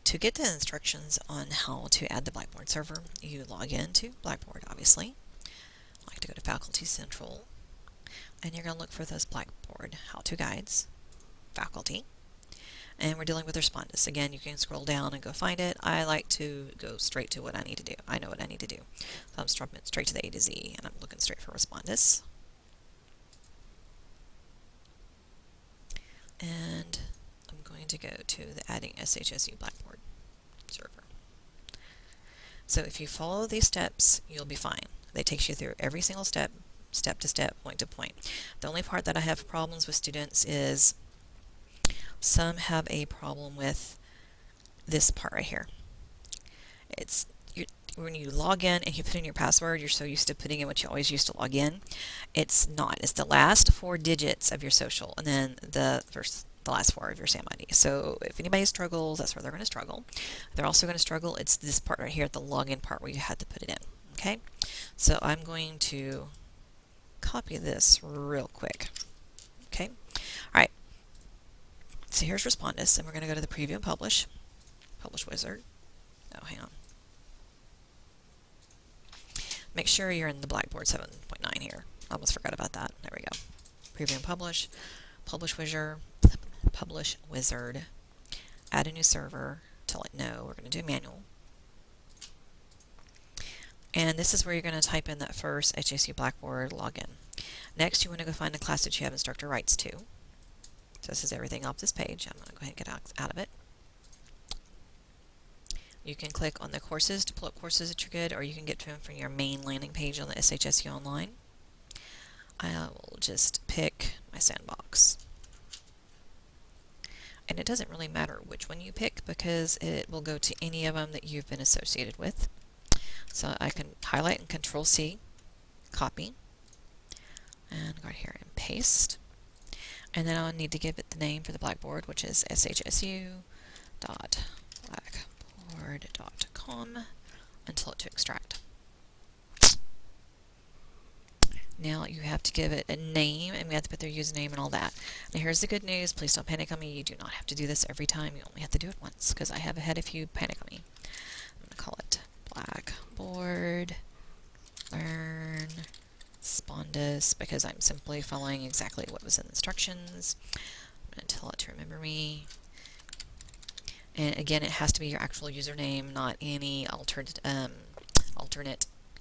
To get the instructions on how to add the Blackboard server, you log into Blackboard, obviously. I like to go to Faculty Central, and you're going to look for those Blackboard how-to guides, Faculty, and we're dealing with Respondus. Again, you can scroll down and go find it. I like to go straight to what I need to do. I know what I need to do. So I'm straight to the A to Z, and I'm looking straight for Respondus. And I'm going to go to the Adding SHSU Blackboard server. So if you follow these steps, you'll be fine. They take you through every single step, step to step, point to point. The only part that I have problems with students is some have a problem with this part right here. It's when you log in and you put in your password, you're so used to putting in what you always used to log in. It's not. It's the last 4 digits of your social, and then the last 4 of your SAM ID. So if anybody struggles, that's where they're going to struggle. They're also going to struggle. It's this part right here at the login part where you had to put it in. Okay, so I'm going to copy this real quick. Okay, all right. So here's Respondus, and we're going to go to the Preview and Publish Wizard. Oh, hang on. Make sure you're in the Blackboard 7.9 here. I almost forgot about that. There we go. Preview and Publish Wizard, add a new server, tell it no, we're going to do manual. And this is where you're going to type in that first HSU Blackboard login. Next, you want to go find the class that you have instructor rights to. So this is everything off this page. I'm going to go ahead and get out of it. You can click on the courses to pull up courses that you're good, or you can get to them from your main landing page on the SHSU Online. I will just pick my sandbox. And it doesn't really matter which one you pick because it will go to any of them that you've been associated with. So I can highlight and Control C, copy, and go here and paste. And then I'll need to give it the name for the Blackboard, which is shsu.blackboard.com, and tell it to extract. Now you have to give it a name, and we have to put their username and all that. Now here's the good news. Please don't panic on me. You do not have to do this every time. You only have to do it once, because I have had a few panic on me. I'm going to call it Blackboard Learn Respondus, because I'm simply following exactly what was in the instructions. I'm going to tell it to remember me. And again, it has to be your actual username, not any alternate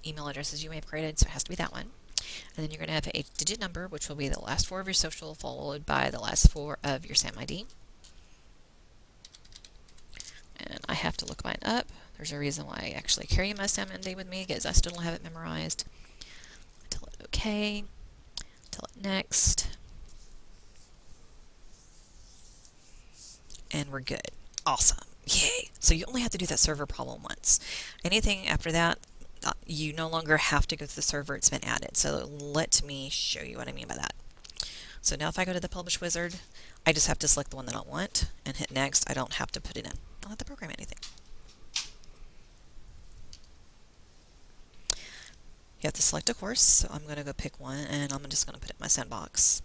email addresses you may have created, so it has to be that one. And then you're going to have a 8-digit number, which will be the last 4 of your social, followed by the last 4 of your SAM ID. And I have to look mine up. There's a reason why I actually carry my SAM ID with me, because I still don't have it memorized. Tell it OK. Tell it next. And we're good. Awesome. Yay! So you only have to do that server problem once. Anything after that, you no longer have to go to the server. It's been added. So let me show you what I mean by that. So now if I go to the Publish Wizard, I just have to select the one that I want and hit Next. I don't have to put it in. I don't have to program anything. You have to select a course. So I'm going to go pick one, and I'm just going to put it in my sandbox.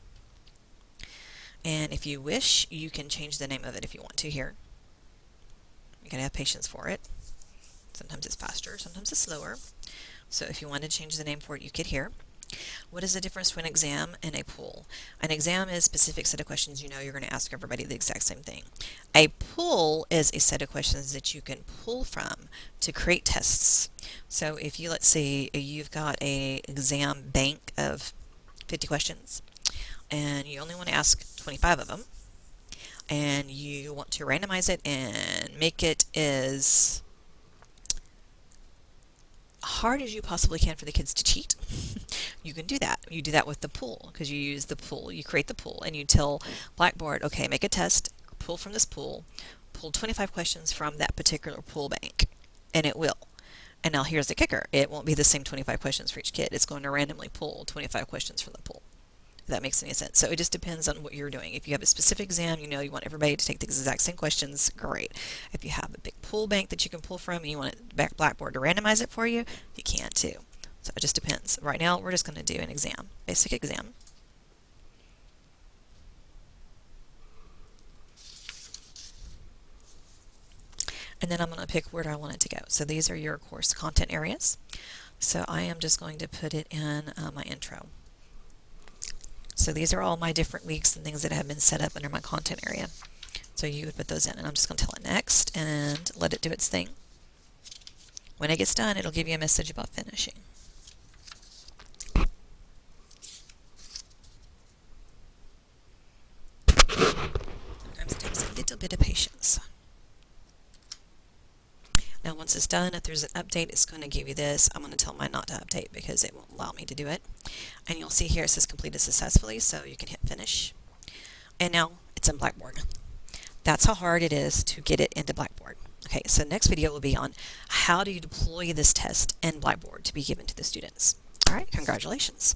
And if you wish, you can change the name of it if you want to here. You gotta have patience for it. Sometimes it's faster, sometimes it's slower. So if you want to change the name for it, you could here. What is the difference between an exam and a poll? An exam is a specific set of questions you know you're going to ask everybody the exact same thing. A poll is a set of questions that you can pull from to create tests. So if you, let's say, you've got an exam bank of 50 questions, and you only want to ask 25 of them, and you want to randomize it and make it as hard as you possibly can for the kids to cheat, you can do that. You do that with the pool, because you use the pool. You create the pool, and you tell Blackboard, okay, make a test, pull from this pool, pull 25 questions from that particular pool bank, and it will. And now here's the kicker. It won't be the same 25 questions for each kid. It's going to randomly pull 25 questions from the pool. If that makes any sense. So it just depends on what you're doing. If you have a specific exam, you know you want everybody to take the exact same questions, great. If you have a big pool bank that you can pull from and you want Blackboard to randomize it for you, you can too. So it just depends. Right now, we're just going to do an exam, basic exam. and then I'm going to pick where I want it to go. So these are your course content areas. So I am just going to put it in my intro. So these are all my different weeks and things that have been set up under my content area. So you would put those in, and I'm just going to tell it next and let it do its thing. When it gets done, it'll give you a message about finishing. Sometimes it takes a little bit of patience. Now once it's done, if there's an update, it's going to give you this. I'm going to tell mine not to update because it won't allow me to do it. And you'll see here it says completed successfully, so you can hit finish. And now it's in Blackboard. That's how hard it is to get it into Blackboard. Okay, so next video will be on how do you deploy this test in Blackboard to be given to the students. All right, congratulations.